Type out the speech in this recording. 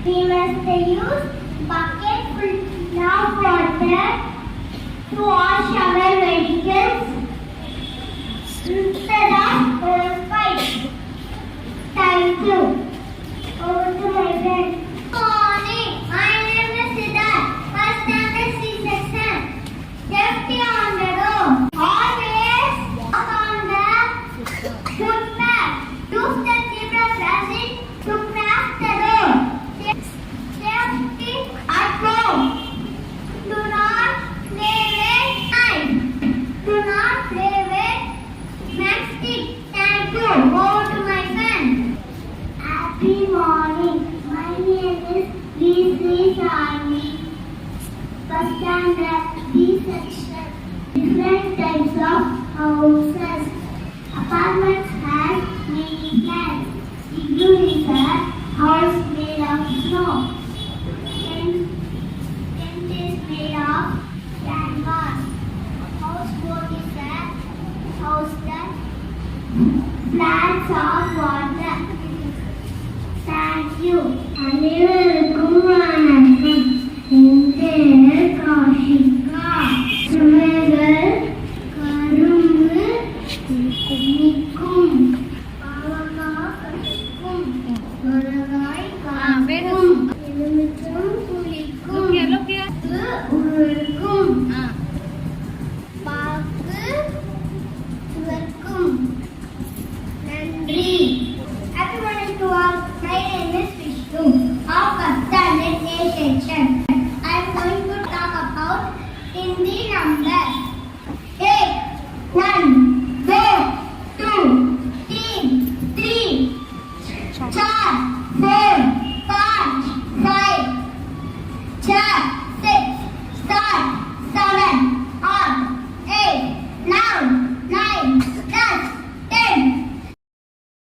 We must use bucket full of water to wash our vehicles instead of pipes. Thank you. Over to my friend. Good morning. My name is Siddharth. First standard C section. Safety on the road. Always walk on the footpath. Use the zebra crossing to cross the road. Safety at home. Do not play with knife. Do not play with matchstick. Thank you. Over to my friend. Happy morning. My name is V.C. Sani. First standard B section. Different types of houses. Apartments have many plans. Igloo is a house made of snow. Tent is made of canvas. Houseboat is a house that flats on water. Thank you. அனைவருக்கும் வணக்கம். என் பெயர் காஷிகா. சுமைகள் கரும்பு நிற்கும், பாவக்காய் கடிக்கும், மிளகாய் காய்க்கும், எலுமிச்சம் புளிக்கும், உருக்கும்.